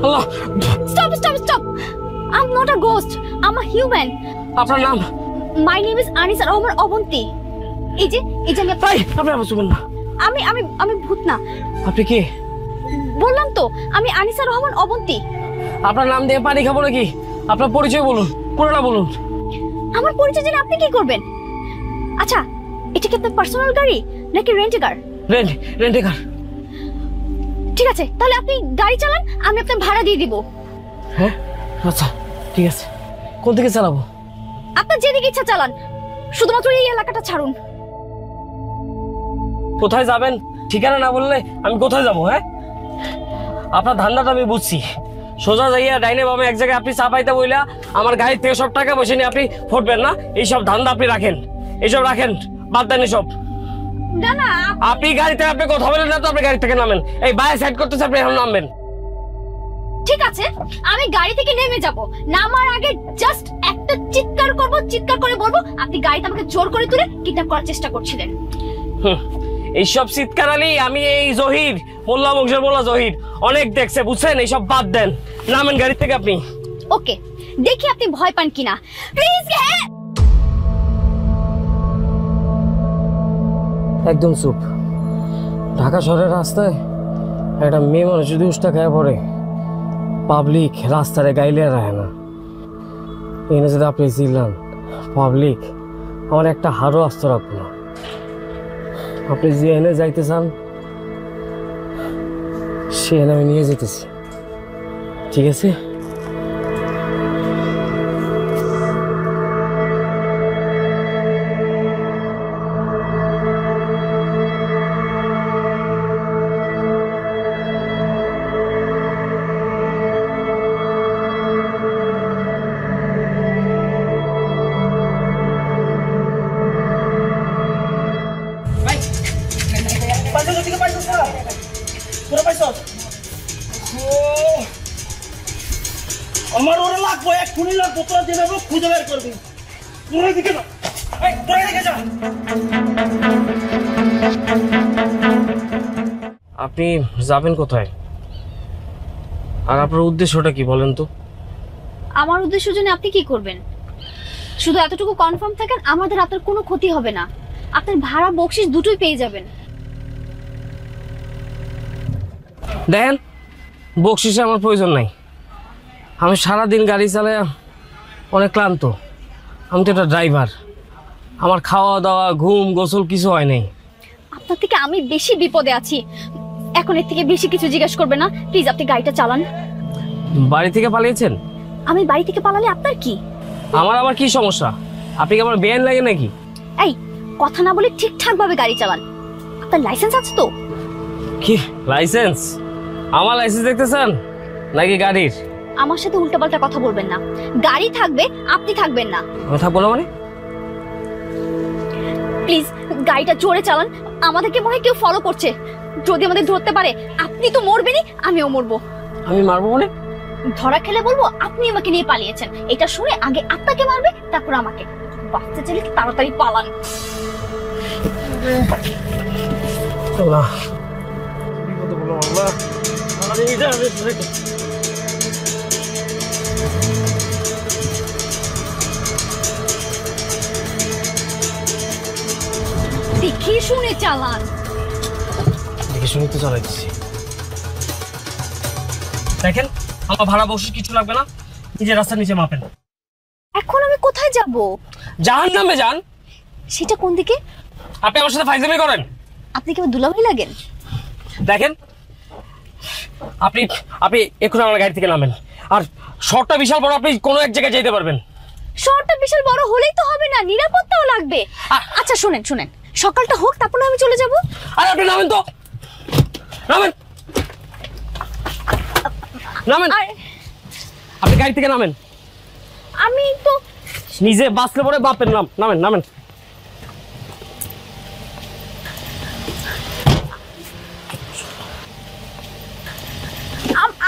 Allah, stop stop stop, I am not a ghost, I am a human. আপনার নাম? My name is Anisa Rahman Abonti. এই যে আমি আপনি আমার শুনবেন না। আমি আমি আমি ভূত না। আপনি কি? বললাম তো আমি আনিসা রহমান অবন্তী। আপনার নাম দিয়ে পানি খাবো নাকি? আপনার পরিচয় বলুন, পুরোটা বলুন। আমার পরিচয় জেনে আপনি কি করবেন? আচ্ছা, এটা কি আপনার পার্সোনাল গাড়ি নাকি রেন্টে কার? রেন্টে কার। ঠিক আছে, তাহলে আপনি গাড়ি চালান, আমি আপনার ভাড়া দিয়ে দিব। হ্যাঁ আচ্ছা ঠিক আছে। কোন দিকে চালাবো? আপনার যেদিকে ইচ্ছা চালান, শুধুমাত্র এই এলাকাটা ছাড়ুন। কোথায় যাবেন ঠিকানা না বললে আমি কোথায় যাবো? হ্যাঁ, আপনার ধান্দাটা আমি বুঝছি। সোজা যাইয়া ডাইনে বামে এক জায়গায় আপনি চাপাইতে বইলা আমার গাড়ির থেকে সব টাকা পয়সা নিয়ে আপনি ফুটবেন না, এইসব ধান্দা আপনি রাখেন, এইসব রাখেন, বাদ দেন এসব। না না, আপনি গাড়িতে আপনি কথা বলেন না তো, আপনি গাড়ি থেকে নামেন। এই বাইরে সাইড করতেছে, আপনি এখন নামবেন। ঠিক আছে, আমি গাড়ি থেকে নেমে যাব, নামার আগে জাস্ট একটা চিৎকার করব, চিৎকার করে বলবো আপনি গাড়িতে আমাকে জোর করে তুলে কিডন্যাপ করার চেষ্টা করছিলেন। এইসব চিৎকার আলী আমি এই জহির মোল্লা বংশের মোল্লা জহির অনেক দেখছে, বুঝছেন? এইসব বাদ দেন, নামেন গাড়ি থেকে আপনি। ওকে, দেখি আপনি ভয় পান কিনা। প্লিজ। একদম চুপ। ঢাকা শহরের রাস্তায় একটা মেয়ে মানুষ যদি উষ্টা খায় পড়ে, পাবলিক রাস্তায় গাইলে রাখে না। এনে যদি আপনি চিল্লান, পাবলিক আমার একটা হাড়ও আস্ত রাখবো না। আপনি যে এনে যাইতে চান সে এনে আমি নিয়ে যেতেছি, ঠিক আছে? আমার ওরে লাগবো, এক্ষুনি লাগবো, তোরা যেভাবে খুঁজে বের করবি। তোরা দিকে যা, তোরা দিকে যা। আপনি যাবেন কোথায় আর আপনার উদ্দেশ্যটা কি বলেন তো? আমার উদ্দেশ্য জেনে আপনি কি করবেন? শুধু এতটুকু কনফার্ম থাকেন, আমাদের আপনার কোনো ক্ষতি হবে না, আপনার ভাড়া বকশিশ দুটোই পেয়ে যাবেন। দেখেন, বকশিসে আমার প্রয়োজন নাই। আমি সারাদিন গাড়ি চালাই অনেক ক্লান্ত। আমি তো একটা ড্রাইভার, আমার খাওয়া দাওয়া ঘুম গোসল কিছু হয় নাই। আপনার থেকে আমি বেশি বিপদে আছি, এখন এর থেকে বেশি কিছু জিজ্ঞেস করবে না। প্লিজ আপনি গাড়িটা চালান। বাড়ি থেকে পালিয়েছেন? আমি বাড়ি থেকে পালালে আপনার কি? আমার আবার কি সমস্যা? আপনি কি আমার বেআইন লাগে নাকি? এই কথা না বলে ঠিকঠাক ভাবে গাড়ি চালান। আপনার লাইসেন্স আছে তো? কি লাইসেন্স? আমার লাইসেন্স দেখতে চান নাকি গাড়ির? আমার সাথে উল্টাপাল্টা কথা বলবেন না। গাড়ি থাকবে, আপনি থাকবেন না। আমি থাকবো না মানে? প্লিজ গাড়িটা জোরে চালান, আমাদেরকে মনে হয় কেউ ফলো করছে। যদি আমাদের ধরতে পারে আপনি তো মরবেনই, আমিও মরবো। আমি মারবো মানে? ধরা খেলে বলবো আপনি আমাকে নিয়ে পালিয়েছেন। এটা শুনে আগে আপনাকে মারবে, তারপর আমাকে। বাচ্চা ছেলে তাড়াতাড়ি পালান। আল্লাহ, দেখে শুনে চালান। দেখে শুনে তো চালাইছি। দেখেন, আমার ভাড়া বকশিশ কিছু লাগবে না, নিজের রাস্তার নিচে মাপেন। এখন আমি কোথায় যাব? জাহান্নামে যান। সেটা কোন দিকে? আপনি আমার সাথে ফাইজলামি করেন? আপনি কি দুলাভাই লাগেন? দেখেন, আপনি আপনি এখন আমার গাড়ি থেকে নামেন। আর শর্টটা বিশাল বড়, আপনি কোনো এক জায়গায় যেতে পারবেন। শর্টটা বিশাল বড় হলেই তো হবে না, নিরাপত্তাও লাগবে। আচ্ছা শুনেন শুনেন, সকালটা হোক, তারপর আমি চলে যাব। আরে আপনি নামেন তো, নামেন নামেন। আপনি গাড়ি থেকে নামেন। আমি তো নিজে বাসলে পরে বাপের নাম। নামেন নামেন।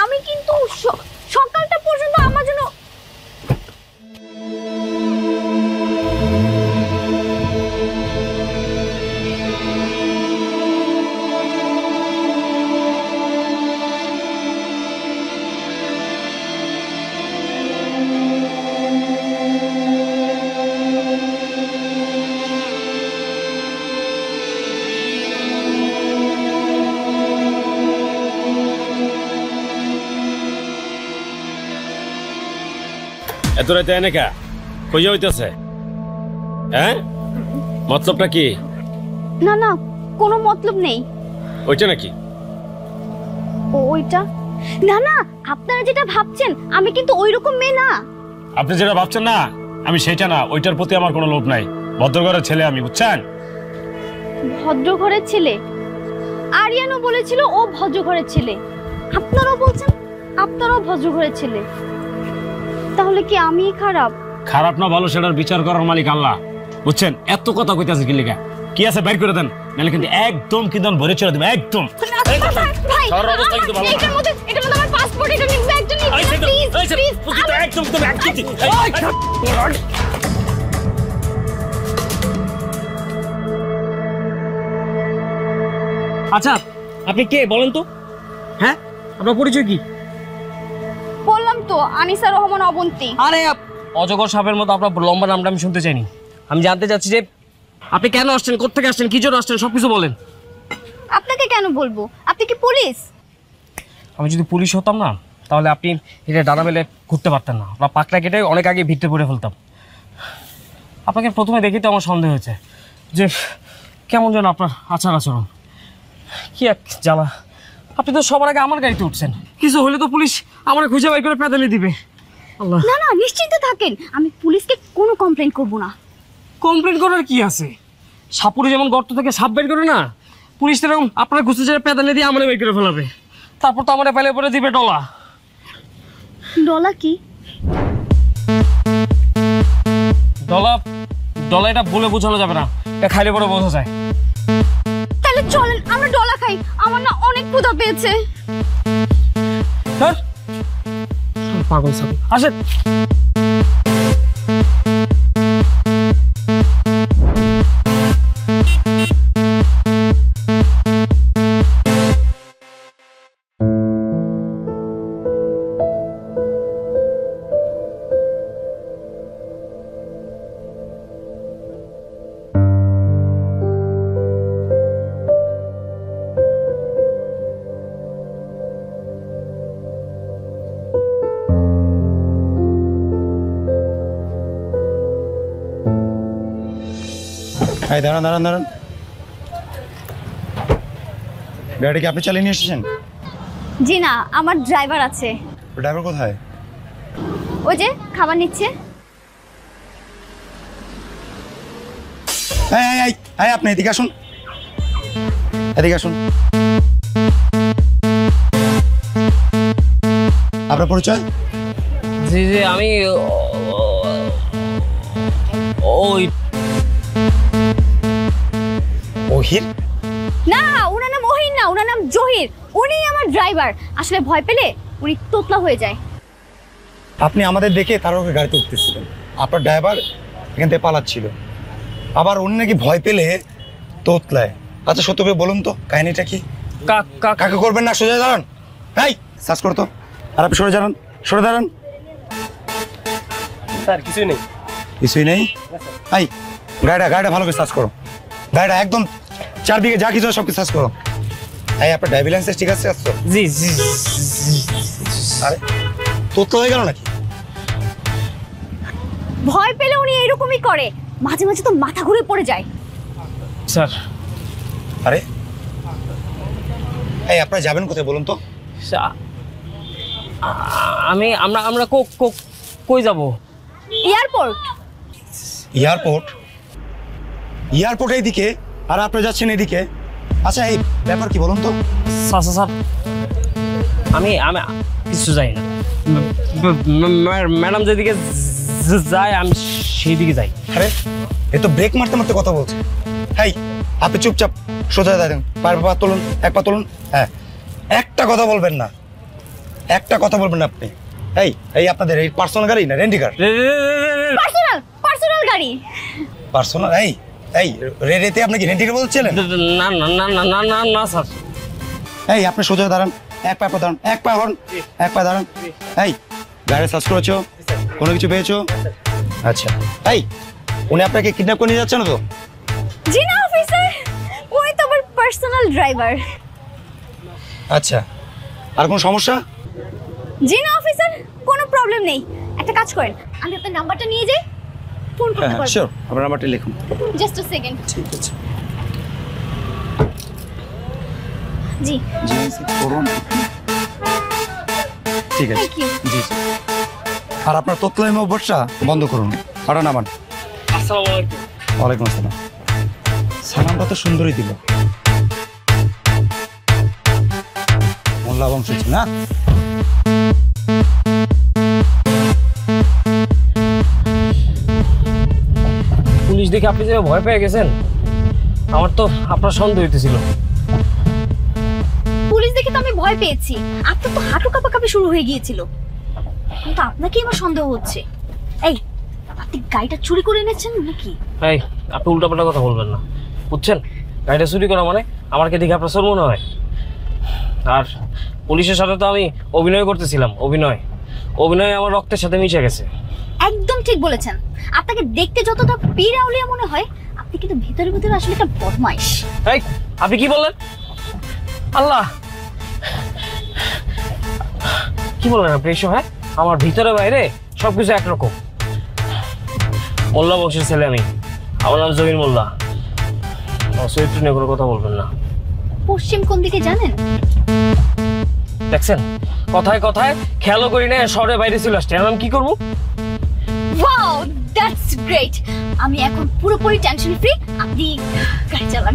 আমি কিন্তু সকালটা পর্যন্ত আমার জন্য। এত রাতে এনে কা কইয়া হইতেছে? হ্যাঁ, মতলবটা কি? না না, কোনো মতলব নেই। ওইটা নাকি? ওইটা না না, আপনারা যেটা ভাবছেন আমি কিন্তু ওইরকম মেয়ে না। আপনি যেটা ভাবছেন না আমি সেটা না, ওইটার প্রতি আমার কোনো লোভ নাই। ভদ্রঘরের ছেলে আমি, বুঝছেন? ভদ্র ঘরের ছেলে? আরিয়ানও বলেছিল ও ভদ্র ঘরের ছেলে, আপনারাও বলছেন আপনারাও ভদ্র ঘরের ছেলে। তাহলে কি আমি খারাপ? খারাপ না ভালো সেটার বিচার করার মালিক আল্লাহ, বুঝছেন? এত কথা কইতাছে কি লিগা? কি আছে বাইর করে দেন, নাহলে কিন্তু একদম কিন্তু ভরে ছেড়ে দেব একদম। ভাই অবস্থা কিন্তু ভালো না। এটার মধ্যে আমার পাসপোর্ট, এটা নিন ব্যাগটা নিন প্লিজ প্লিজ। একদম তুমি একদম। আচ্ছা আপনি কে বলেন তো? হ্যাঁ, আপনার পরিচয় কি? বললাম তো, আনিসা রহমান অবন্তী। আরে অজগর সাপের মতো আপনার লম্বা নামটা আমি শুনতে চাইনি। আমি জানতে চাচ্ছি যে আপনি কেন আসছেন, কোত্থেকে আসছেন, কি জন্য আসছেন, সবকিছু বলেন। আপনাকে কেন বলবো? আপনি কি পুলিশ? আমি যদি পুলিশ হতাম না তাহলে আপনি এটা ডানা মেলে ঘুরতে পারতেন না, বা পাকড়া কেটে অনেক আগে ভিড়তে পড়ে ফেলতাম। আপনাকে প্রথমে দেখি তো আমার সন্দেহ হয়েছে যে কেমন যেন আপনার আচার আচরণ। কি এক জ্বালা, আপনি তো সবার আগে আমার গাড়িতে উঠছেন, কিছু হলে তো পুলিশ আমার খুঁজে বাই করে পেদালে দিবে। আল্লাহ। না না, নিশ্চিন্ত থাকেন, আমি পুলিশকে কোনো কমপ্লেইন করব না। কমপ্লেন করার কি আছে? সাপুরে যেমন গর্ত থেকে সাপ বের করে না, পুলিশ এরকম আপনার ঘুষে যেয়ে পেদালে দিয়ে আমার বের করে ফেলাবে, তারপর তো আমার পেলে পরে দিবে ডলা। ডলা কি? ডলা ডলা এটা বলে বোঝানো যাবে না, এটা খাইলে পরে বোঝা যায়। তাহলে চলেন আমরা ডলা খাই, আমার না অনেক ক্ষুধা পেয়েছে। স্যার পাগল সাপ আসেন। এই দাঁড়ান দাঁড়ান দাঁড়ান, গাড়ি কি আপনি চালিয়ে নিয়ে এসেছেন? জি না, আমার ড্রাইভার আছে। ড্রাইভার কোথায়? ওই যে খাবার নিচ্ছে। আপনি এদিকে আসুন, এদিকে আসুন। আপনার পরিচয়? জি জি, আমি ওই ওহির। না, ওনার নাম ওহির না, ওনার নাম জহির। উনি আমার ড্রাইভার। আসলে ভয় পেলে উনি তোতলা হয়ে যায়। আপনি আমাদের দেখে তার ওকে গাড়িতে উঠতেছিলেন, আপনার ড্রাইভার এখান থেকে পালাচ্ছিল, আবার উনি নাকি ভয় পেলে তোতলায়। আচ্ছা সত্য করে বলুন তো কাহিনীটা কি? কাকে করবেন না, সোজা দাঁড়ান। এই সার্চ করো তো। আর আপনি সরে দাঁড়ান, সরে দাঁড়ান। স্যার কিছুই নেই। কিছুই নেই? এই গাড়িটা ভালো করে সার্চ করো, গাড়িটা একদম চারদিকে যা কিছু সব কিছু সার্চ করো। এই আপনার ড্রাইভিং লাইসেন্স ঠিক আছে? আসছো? জি জি। আরে তোতলা হয়ে গেল নাকি? ভয় পেলে উনি এরকমই করে, মাঝে মাঝে তো মাথা ঘুরে পড়ে যায়। স্যার। আরে এই আপনারা যাবেন কোথায় বলুন তো? আমরা কই যাব? এয়ারপোর্ট। এয়ারপোর্ট? এয়ারপোর্ট এইদিকে আর আপনারা যাচ্ছেন এদিকে। আচ্ছা এই ব্যাপার কি বলুন তো? স্যার আমি কিছু যাই না, ম্যাডাম যেদিকে যায় আমি সেই দিকে যাই। আরে এ তো ব্রেক মারতে মারতে কথা বলছে। এই আপনি চুপচাপ সোজা দাঁড়ান, পা তুলুন, এক পা তুলুন। হ্যাঁ, একটা কথা বলবেন না, একটা কথা বলবেন না আপনি। এই আপনাদের এই পার্সোনাল গাড়ি না রেন্টি কার? পার্সোনাল গাড়ি। পার্সোনাল? এই রেতে আপনি কি রেন্টি কার বলছিলেন? না না না না না না না স্যার। এই আপনি সোজা দাঁড়ান, এক পা দাঁড়ান, এক পা হন, এক পা দাঁড়ান। এই গাড়ি সার্চ করেছো? কোনো কিছু পেয়েছো? আচ্ছা এই উনি আপনাকে কিডন্যাপ করে নিয়ে যাচ্ছেন তো? জি না অফিসার, ওই তো আমার পার্সোনাল ড্রাইভার। আচ্ছা, আর কোনো সমস্যা? জি না অফিসার, কোনো প্রবলেম নেই। একটা কাজ করেন, আমি আপনার নাম্বারটা নিয়ে যাই, ফোন করতে পারবো। শিওর, আপনার নাম্বারটা লিখুন। জাস্ট আ সেকেন্ড। ঠিক আছে জি জি করুন। ঠিক আছে থ্যাংক ইউ। জি আর আপনার তৎকালীন অভ্যাসটা বন্ধ করুন। পাঠান আমার। আসসালামু আলাইকুম। ওয়ালাইকুম আসসালাম। সালামটা তো সুন্দরই দিল। মোল্লা বংশ না? পুলিশ দেখে আপনি যে ভয় পেয়ে গেছেন, আমার তো আপনার সন্দেহ হইতেছিল। পুলিশ দেখে তো আমি ভয় পেয়েছি, আপনার তো হাঁটু কাঁপাকাঁপি শুরু হয়ে গিয়েছিল, কিন্তু আপনাকে আমার সন্দেহ হচ্ছে। এই, আপনি গাড়িটা চুরি করে এনেছেন নাকি? এই, আপনি উল্টাপাল্টা কথা বলবেন না, বুঝছেন? গাড়িটা চুরি করা মানে আমাকে দেখে আপনার চোর মনে হয়? আর পুলিশের সাথে তো আমি অভিনয় করতেছিলাম। অভিনয় আমার রক্তের সাথে মিশে গেছে। একদম ঠিক বলেছেন। আপনাকে দেখতে যতটা পীরাউলিয়া মনে হয়, আপনি কিন্তু ভিতরে ভিতরে আসলে একটা বদমাইশ। এই, আপনি কি বললেন? আল্লাহ, কি বললেন আপনি এসব? হ্যাঁ, আমার ভিতরে বাইরে সবকিছু একরকম। মোল্লা বংশের ছেলে আমি, আমার নাম জহির মোল্লা। আমার চরিত্র নিয়ে কোনো কথা বলবেন না। পশ্চিম কোন দিকে জানেন? দেখছেন, কথায় কথায় খেয়ালও করি না, শহরে বাইরে চলে আসছে। আমি কি করবো? Wow, that's great. আমি এখন পুরোপুরি টেনশন ফ্রি। আপনি গাড়ি চালান।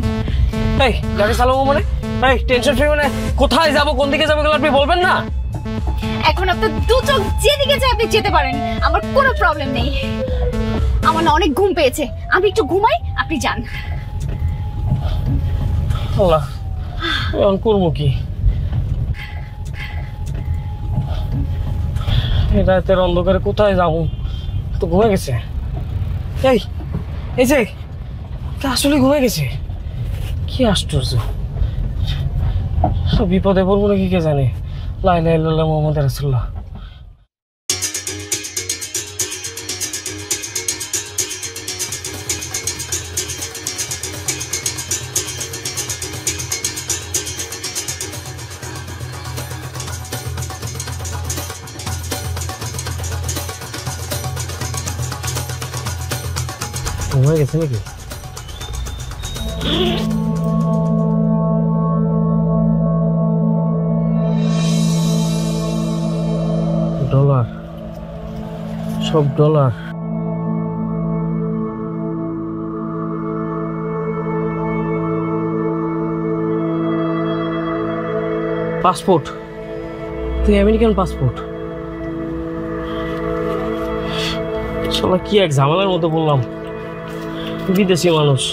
এই, গাড়ি চালাবো মানে? এই, টেনশন ফ্রি মানে কোথায় যাবো, কোন দিকে যাবো এগুলো আপনি বলবেন না? এখন আপনার দু চোখ যেদিকে চায় আপনি যেতে পারেন, আমার কোনো প্রবলেম নেই। আমার না অনেক ঘুম পেয়েছে, আমি একটু ঘুমাই, আপনি যান। আল্লাহ, এখন করবো কি? রাতের অন্ধকারে কোথায় যাবো? তো ঘুমে গেছে। এই যে আসলে ঘুমে গেছে। কি আশ্চর্য! সব বিপদে পড়বো নাকি কে জানে। লা ইলাহা ইল্লাল্লাহ মুহাম্মাদুর রাসূলুল্লাহ। ঘুমে গেছে নাকি? ডলার, সব ডলার। পাসপোর্ট, তুই আমেরিকান পাসপোর্ট। শালা কি এক ঝামেলার মতো বললাম, বিদেশি মানুষ।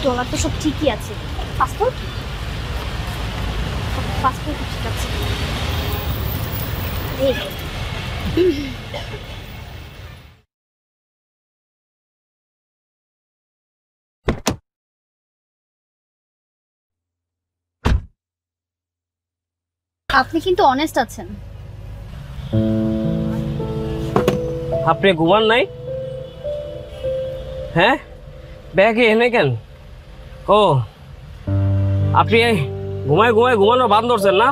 ডলার তো সব ঠিকই আছে, পাসপোর্ট পাসপোর্ট ঠিক আছে। আপনি কিন্তু অনেস্ট আছেন। আপনি ঘুমান নাই? হ্যাঁ, ব্যাগে এনে কেন? ও, আপনি ঘুমানো বাদ ধরছেন না?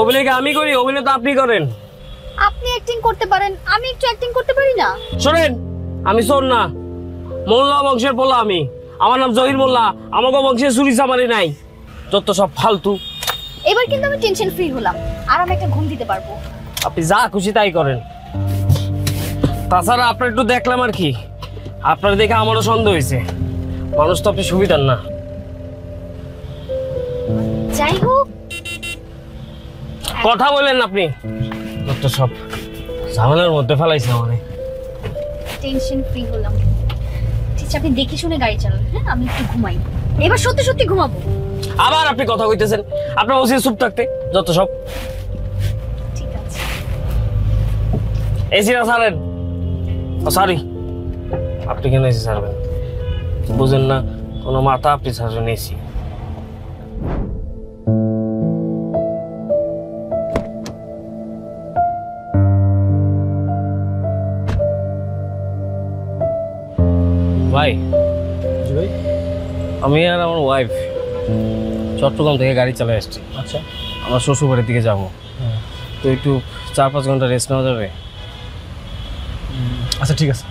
অভিনয় আমি করি, অভিনয় তো আপনি করেন। আপনি অ্যাক্টিং করতে পারেন, আমি একটু অ্যাক্টিং করতে পারি না? শোনেন, আমি চোর না, মোল্লা বংশের পোলা আমি। আমার নাম জহির মোল্লা, আমাকে বংশের চুরি চামারি নাই। যত সব ফালতু। এবার কিন্তু আমি টেনশন ফ্রি হলাম, আর আমি একটা ঘুম দিতে পারবো। আপনি যা খুশি তাই করেন। তাছাড়া আপনার একটু দেখলাম আর কি, আপনার দেখে আমারও সন্দেহ হয়েছে। মানুষ তো আপনি সুবিধার না। যাই হোক, কথা বলেন আপনি, যত সব ঝামেলার মধ্যে ফেলাইছে আমাদের। টেনশন ফ্রি হলাম। ঠিক আছে, আপনি দেখে শুনে গাড়ি চালান। হ্যাঁ, আমি একটু ঘুমাই, এবার সত্যি সত্যি ঘুমাবো। আবার আপনি কথা কইতেছেন, আপনার উচিত চুপ থাকতে। যত সব। ঠিক আছে। এসি না ছাড়েন। সরি, আপনি কেন এসি ছাড়বেন? বুঝেন না কোনো মাথা আপনি ছাড়বেন এসি? ভাই, আমি আর আমার ওয়াইফ চট্টগ্রাম থেকে গাড়ি চালিয়ে আসছি। আচ্ছা আমার শ্বশুর বাড়ির দিকে যাবো। তো একটু 4-5 ঘন্টা রেস্ট নেওয়া যাবে? আচ্ছা ঠিক আছে,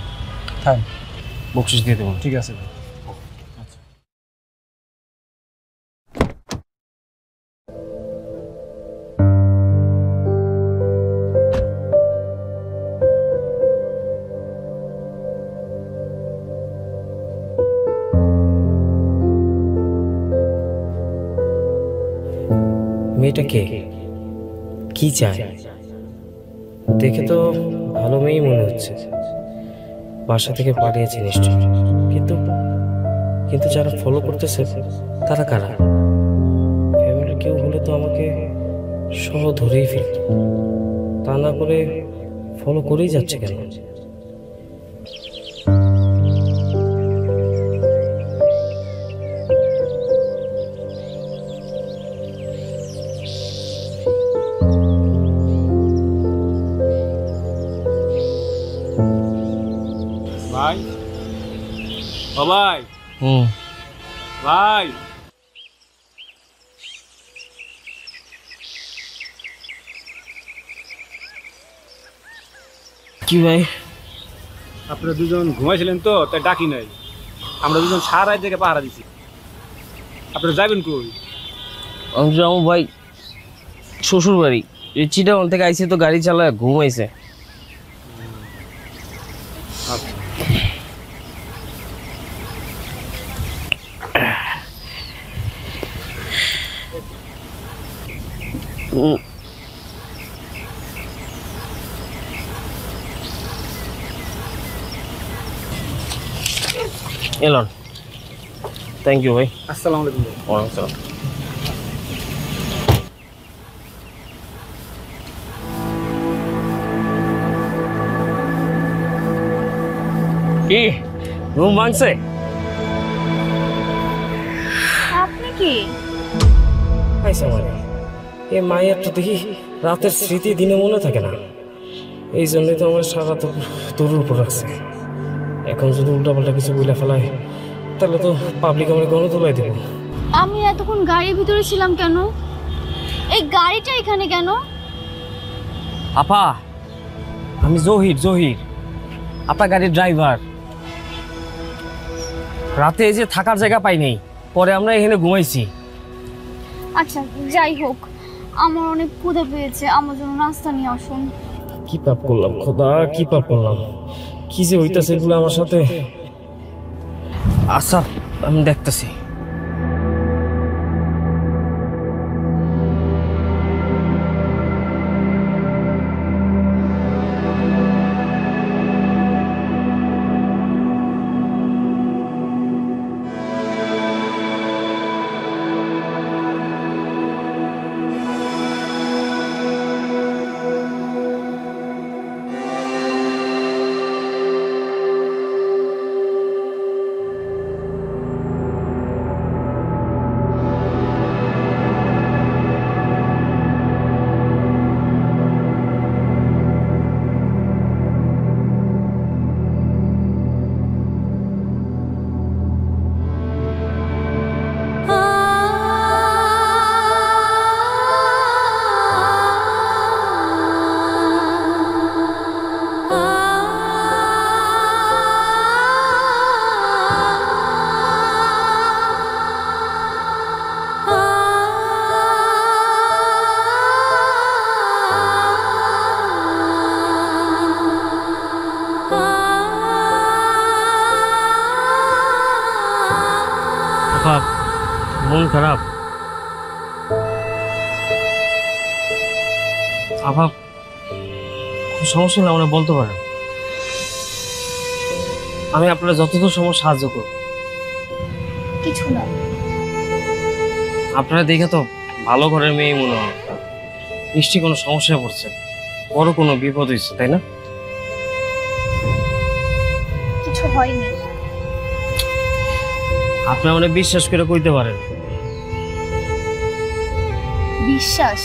থাক, বকশিস দিয়ে দেবো। ঠিক আছে ভাই। মেয়েটা কে, কি চায়? দেখে তো ভালো মেয়েই মনে হচ্ছে। বাসা থেকে পাঠিয়েছে নিশ্চয়। কিন্তু কিন্তু যারা ফলো করতেছে তারা কারা? ফ্যামিলির কেউ হলে তো আমাকে সহ ধরেই ফেলত। তা না করে ফলো করেই যাচ্ছে কেন? ভাই, ও ভাই, হুম, ভাই, কি ভাই? আপনারা দুজন ঘুমাইছিলেন তো, তাই ডাকি নাই। আমরা দুজন সারা রাত থেকে পাহারা দিছি। আপনারা যাবেন কই? আমি যাবো ভাই শ্বশুর বাড়ি। চিটাগং থেকে আইসে তো গাড়ি চালায় ঘুমাইছে। এলন, থ্যাংক ইউ ভাই। আসসালামু আলাইকুম ভাই। ওয়ালাইকুম আসসালাম। কি ঘুম ভাঙছে? আপনি কি? আইসা মানে এ মায়ের তো দেখি রাতের স্মৃতি দিনে মনে থাকে না। এই জন্যই তো আমার সারা তোর উপর রাখছে। এখন যদি উল্টাপাল্টা কিছু বলে ফেলায় তাহলে তো পাবলিক আমার গণ তোলাই দেবে। আমি এতক্ষণ গাড়ির ভিতরে ছিলাম কেন? এই গাড়িটা এখানে কেন? আপা, আমি জহির আপনার গাড়ির ড্রাইভার। রাতে এই যে থাকার জায়গা পাই নাই, পরে আমরা এখানে ঘুমাইছি। আচ্ছা যাই হোক, আমার অনেক ক্ষুধা পেয়েছে, আমার জন্য নাস্তা নিয়ে আসুন। কি পাপ করলাম খোদা, কি পাপ করলাম? কি যে হইতাছে এগুলো আমার সাথে। আচ্ছা আমি দেখতেছি। মন খারাপ? আপা সমস্যা না, মানে বলতে পারেন। আমি আপনারা যতদূর সময় সাহায্য করব। কিছু না। আপনারা দেখে তো ভালো ঘরের মেয়ে মনে হয়, নিশ্চয়ই কোনো সমস্যায় পড়ছে, বড় কোনো বিপদ হয়েছে, তাই না? কিছু হয়নি। আপনি মানে বিশ্বাস করে কইতে পারেন? বিশ্বাস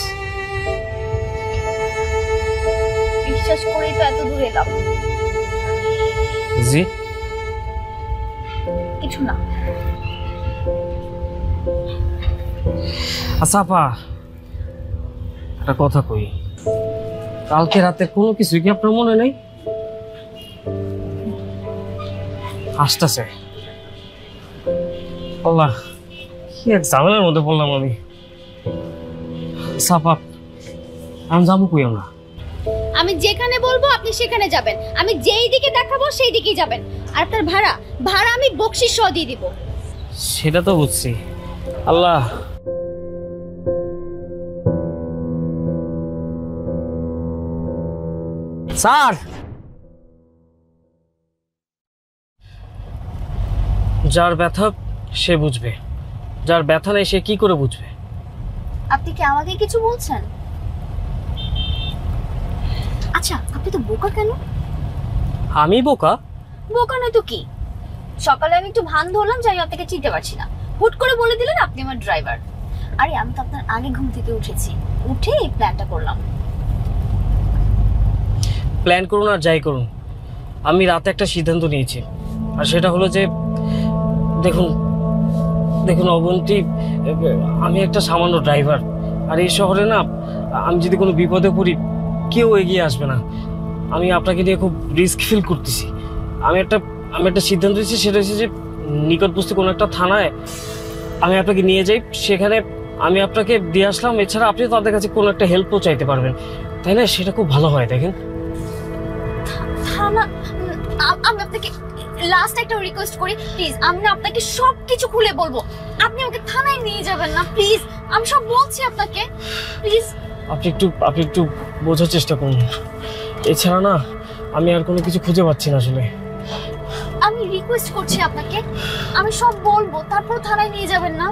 বিশ্বাস করেই তো এত দূর এলাম। জি কিছু না। আচ্ছা আপা, একটা কথা কই, কালকে রাতে কোনো কিছু কি আপনার মনে নেই? আসতেছে আল্লাহ, কি এক ঝামেলার মধ্যে পড়লাম আমি। সাপা, আমি যাবো কই? না, আমি যেখানে বলবো আপনি সেখানে যাবেন, আমি যেই দিকে দেখাবো সেই দিকেই যাবেন। আর আপনার ভাড়া ভাড়া আমি বকশিশ সহ দিয়ে দিব। সেটা তো বুঝছি। আল্লাহ, স্যার, যার ব্যথা সে বুঝবে, যার ব্যথা নেই সে কি করে বুঝবে? আপনি কি আমাকে কিছু বলছেন? আচ্ছা, আপনি তো বোকা কেন? আমি বোকা? বোকা নয় তো কি? সকালে আমি একটু ভান ধরলাম যে আমি আপনাকে চিনতে পারছি না, হুট করে বলে দিলেন আপনি আমার ড্রাইভার। আরে আমি তো আপনার আগে ঘুম থেকে উঠেছি, উঠে এই প্ল্যানটা করলাম। প্ল্যান করুন আর যাই করুন, আমি রাতে একটা সিদ্ধান্ত নিয়েছি, আর সেটা হলো যে দেখুন দেখুন অবন্তী, আমি একটা সামান্য ড্রাইভার, আর এই শহরে না আমি যদি কোনো বিপদে পড়ি কেউ এগিয়ে আসবে না। আমি আপনাকে নিয়ে খুব রিস্ক ফিল করতেছি। আমি একটা সিদ্ধান্ত নিয়েছি, সেটা হচ্ছে যে নিকটবর্তী কোনো একটা থানায় আমি আপনাকে নিয়ে যাই, সেখানে আমি আপনাকে দিয়ে আসলাম। এছাড়া আপনি তাদের কাছে কোনো একটা হেল্পও চাইতে পারবেন, তাই না? সেটা খুব ভালো হয়। দেখেন, থানা? আমি আপনাকে লাস্ট একটা রিকোয়েস্ট করি, প্লিজ আমি না আপনাকে সবকিছু খুলে বলবো, আপনি আমাকে থানায় নিয়ে যাবেন না প্লিজ, আমি সব বলছি আপনাকে, প্লিজ। আপনি একটু বোঝার চেষ্টা করুন। এছাড়া না আমি আর কোনো কিছু খুঁজে পাচ্ছি না আসলে। আমি রিকোয়েস্ট করছি আপনাকে, আমি সব বলবো, তারপর থানায় নিয়ে যাবেন না।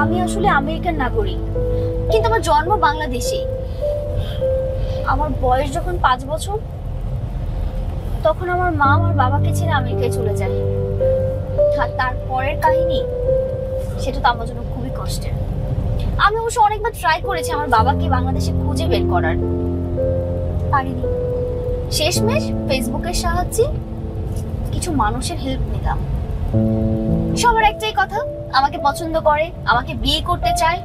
আমি আসলে আমেরিকান নাগরিক, কিন্তু আমার জন্ম বাংলাদেশে। আমার বয়স যখন 5 বছর, তখন আমার মা আমার বাবাকে ছেড়ে আমেরিকায় চলে যায়। আর তারপরের কাহিনী, সেটা তো আমার জন্য খুবই কষ্টের। আমি অবশ্য অনেকবার ট্রাই করেছি আমার বাবাকে বাংলাদেশে খুঁজে বের করার, পারিনি। শেষমেশ ফেসবুকের সাহায্যে কিছু মানুষের হেল্প নিলাম। সবার একটাই কথা, আমাকে পছন্দ করে, আমাকে বিয়ে করতে চায়।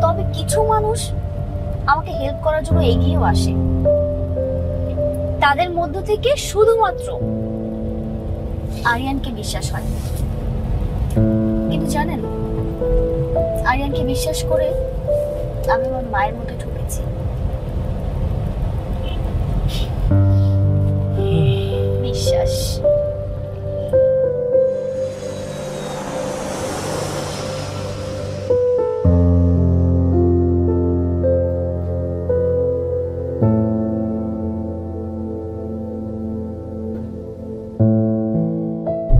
তবে কিছু মানুষ আমাকে হেল্প করার জন্য এগিয়েও আসে। তাদের মধ্য থেকে শুধুমাত্র আরিয়ানকে বিশ্বাস হয়। কিন্তু জানেন, আরিয়ানকে বিশ্বাস করে আমি আমার মায়ের মধ্যে ঢুকেছি। বিশ্বাস।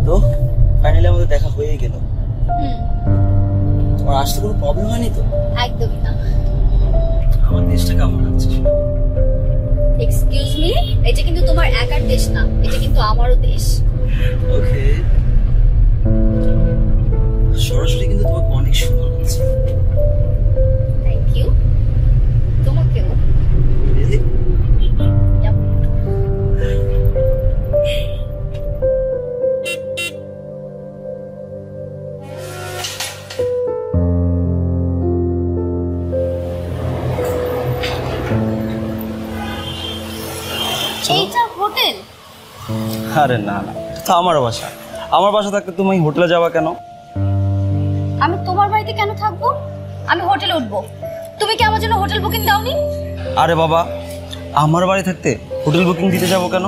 তো ফাইনালি আমাদের দেখা হয়ে গেল। তোমার আসতে কোনো প্রবলেম হয়নি তো? একদমই না। আমার দেশটা কেমন লাগছে? এক্সকিউজ মি, এটা কিন্তু তোমার একার দেশ না, এটা কিন্তু আমারও দেশ। ওকে, সরাসরি কিন্তু তোমাকে অনেক সুন্দর লাগছে। Thank you. তোমাকেও। রিয়েলি? এইটা হোটেল? আরে না না, এটা তো আমার বাসা। আমার বাসা থাকতে তুমি হোটেলে যাবা কেন? আমি তোমার বাড়িতে কেন থাকবো? আমি হোটেলে উঠবো। তুমি কি আমার জন্য হোটেল বুকিং দাওনি? আরে বাবা, আমার বাড়ি থাকতে হোটেল বুকিং দিতে যাবো কেন?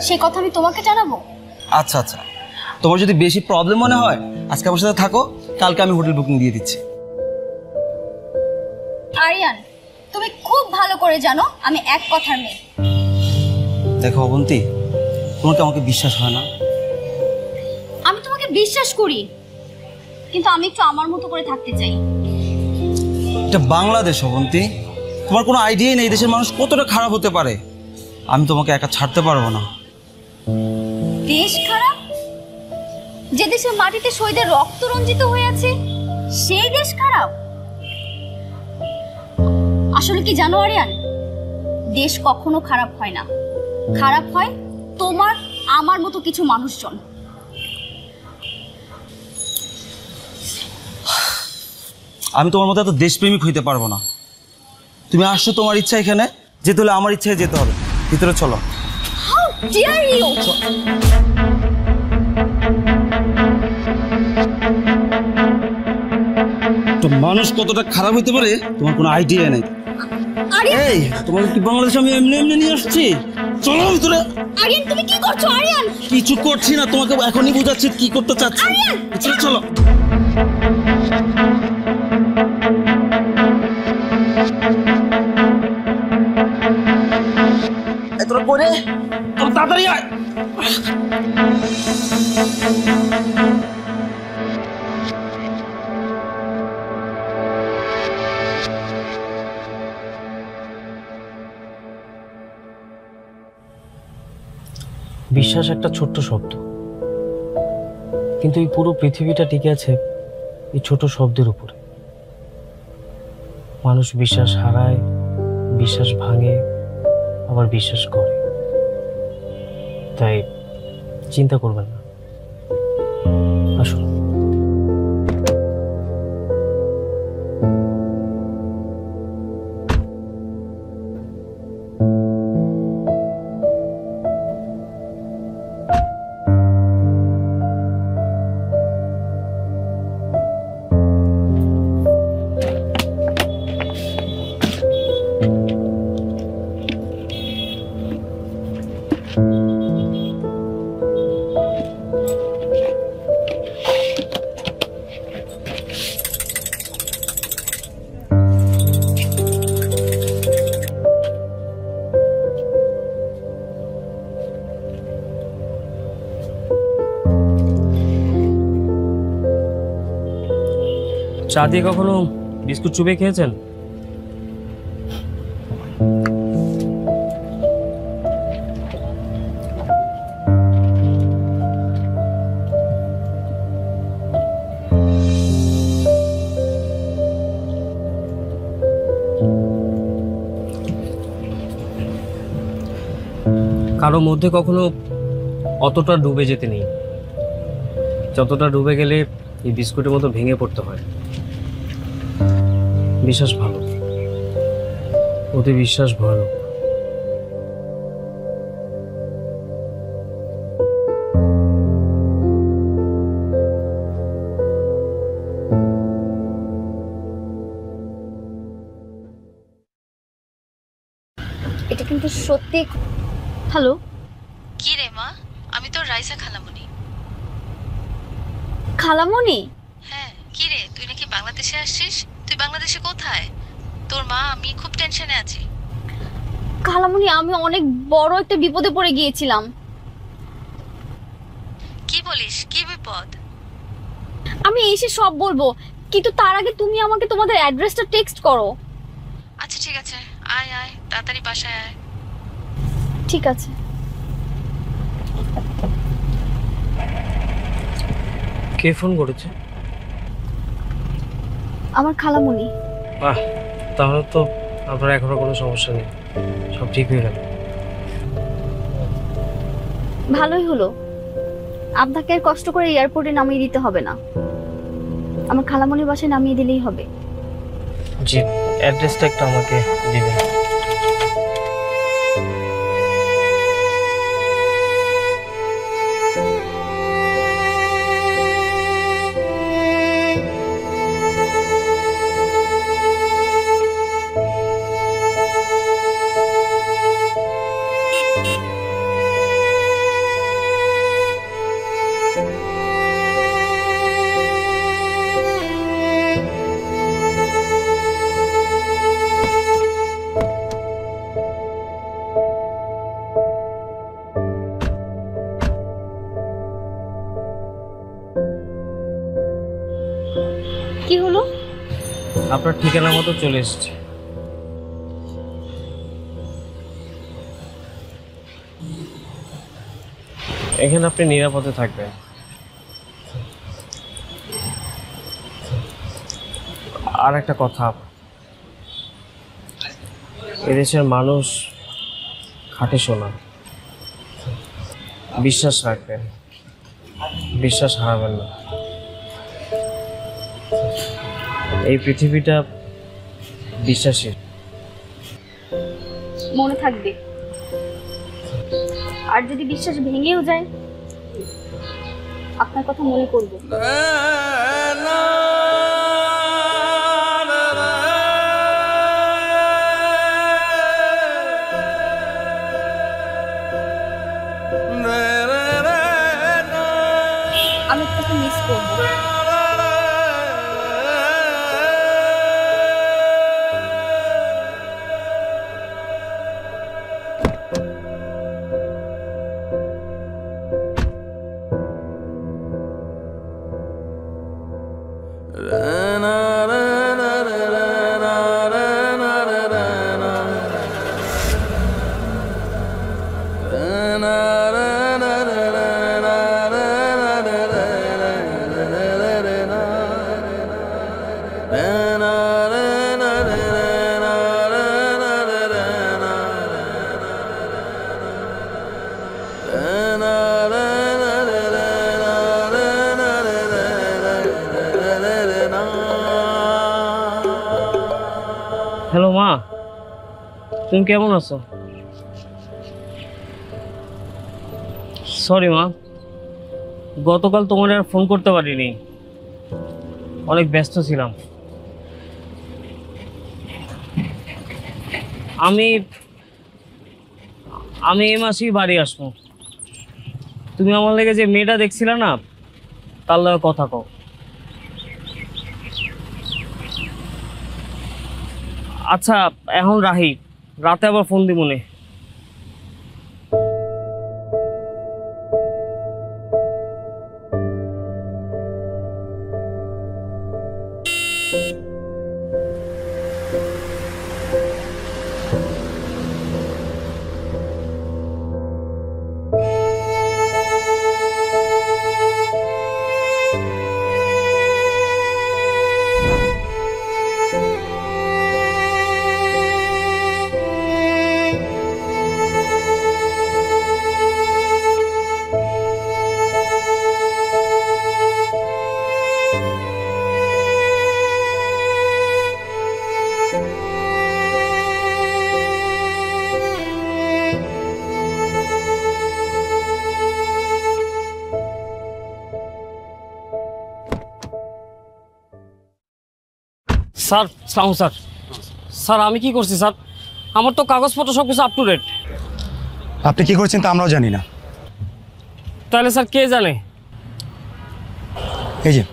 সেই কথা আমি তোমাকে জানাবো? আচ্ছা আচ্ছা, তোমার যদি বেশি প্রবলেম মনে হয় আজকে আমার সাথে থাকো, কালকে আমি হোটেল বুকিং দিয়ে দিচ্ছি। আরিয়ান, তুমি খুব ভালো করে জানো আমি এক কথার মেয়ে। দেখো অবন্তী, তোমাকে আমাকে বিশ্বাস হয় না? বিশ্বাস করি, কিন্তু আমি একটু আমার মতো করে থাকতে চাই। এটা বাংলাদেশ অবন্তী, তোমার কোনো আইডিয়াই নেই দেশের মানুষ কতটা খারাপ হতে পারে। আমি তোমাকে একা ছাড়তে পারবো না। দেশ খারাপ? যে দেশের মাটিতে শহীদের রক্ত রঞ্জিত হয়ে আছে সেই দেশ খারাপ? আসলে কি জানো আরিয়ান, দেশ কখনো খারাপ হয় না, খারাপ হয় তোমার আমার মতো কিছু মানুষজন। আমি তোমার মতো এত দেশপ্রেমিক হইতে পারবো না। তুমি আসছো তোমার ইচ্ছা, এখানে যেতে হলে আমার ইচ্ছায় যেতে হবে। ভিতরে চলো। How dare you! তো মানুষ কতটা খারাপ হইতে পারে তোমার কোনো আইডিয়া নেই। আরিয়ান, এই তোমাকে কি বাংলাদেশে আমি এমনি এমনি নিয়ে আসছি? চলো ভিতরে। আরিয়ান তুমি কি করছো? আরিয়ান, কিছু করছি না, তোমাকে এখনই বুঝাচ্ছি কি করতে চাচ্ছি। ভিতরে চলো। তোরা করে তাড়াতাড়ি আয়। বিশ্বাস একটা ছোট্ট শব্দ, কিন্তু এই পুরো পৃথিবীটা টিকে আছে এই ছোট শব্দের উপরে। মানুষ বিশ্বাস হারায়, বিশ্বাস ভাঙে, আবার বিশ্বাস করে। তাই চিন্তা করবেন না, আসুন। চা দিয়ে কখনো বিস্কুট চুবিয়ে খেয়েছেন? কারো মধ্যে কখনো অতটা ডুবে যেতে নেই যতটা ডুবে গেলে এই বিস্কুটের মতো ভেঙে পড়তে হয়। বিশ্বাস ভালো, অতি বিশ্বাস ভালো। এটা কিন্তু সত্যি। হ্যালো, কি রে মা? আমি তো রাইসা খালামণি। খালামণি? হ্যাঁ, কি রে তুই নাকি বাংলাদেশে আসছিস? তুই বাংলাদেশে কোথায়? তোর মা আমি খুব টেনশনে আছি। খালামণি, আমি অনেক বড় একটা বিপদে পড়ে গিয়েছিলাম। কি বলিস? কি বিপদ? আমি এসে সব বলবো, কিন্তু তার আগে তুমি আমাকে তোমাদের অ্যাড্রেসটা টেক্সট করো। আচ্ছা ঠিক আছে, আয় আয় তাড়াতাড়ি বাসায় আয়। ঠিক আছে। কে ফোন করেছে? আমার খালামণি। বাহ, তাহলে তো আপনার এখনো কোনো সমস্যা নেই, সব ঠিক হয়ে গেল। ভালোই হলো, আপনাকে আর কষ্ট করে এয়ারপোর্টে নামিয়ে দিতে হবে না, আমার খালামণির বাসায় নামিয়ে দিলেই হবে। জি, অ্যাড্রেসটা একটু আমাকে দিবেন। কি হলো? আপনার ঠিকানা মতো চলে এসেছে। এখানে আপনি নিরাপদে থাকবেন। আর একটা কথা, এদেশের মানুষ খাঁটি সোনা। বিশ্বাস রাখবেন, বিশ্বাস হারাবেন না। এই পৃথিবীটা বিশ্বাসী। মনে থাকবে। আর যদি বিশ্বাস ভেঙেও যায়, আপনার কথা মনে করব। আমি আপনাকে মিস করব। হ্যালো মা, তুমি কেমন আছো? সরি মা, গতকাল তোমার আর ফোন করতে পারিনি, অনেক ব্যস্ত ছিলাম। আমি এই মাসেই বাড়ি আসবো। তুমি আমার লেগে যে মেয়েটা দেখছিলে না, তার লগে কথা কও। আচ্ছা এখন রাহি, রাতে আবার ফোন দিব নে। স্যার সালাম স্যার। স্যার আমি কি করছি স্যার? আমার তো কাগজপত্র সব কিছু আপ টু ডেট। আপনি কি করছেন তা আমরাও জানি না। তাহলে স্যার কে জানে? এই যে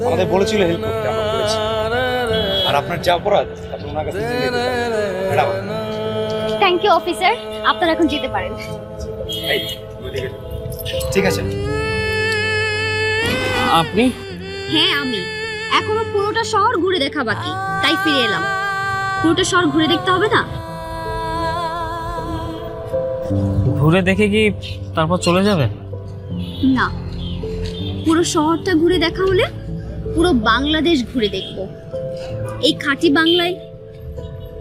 আমাদের বলেছিল হেল্প করতে, আমরা করেছি। আর আপনার যা অপরাধ আপনি ওনার কাছে জেনে নিতে পারেন। ম্যাডাম থ্যাংক ইউ অফিসার, আপনারা এখন যেতে পারেন। এই ওইদিকে ঠিক আছে। আপনি? হ্যাঁ আমি। এখনো পুরোটা শহর ঘুরে দেখা বাকি, তাই ফিরে এলাম। পুরোটা শহর ঘুরে দেখতে হবে না? ঘুরে দেখে কি তারপর চলে যাবেন? না, পুরো শহরটা ঘুরে দেখা হলে পুরো বাংলাদেশ ঘুরে দেখব। এই খাঁটি বাংলায়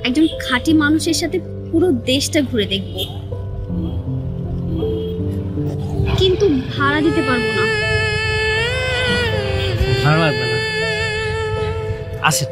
একজন খাঁটি মানুষের সাথে পুরো দেশটা ঘুরে দেখব, কিন্তু ভাড়া দিতে পারবো না। ভালো লাগবে না, আসেন।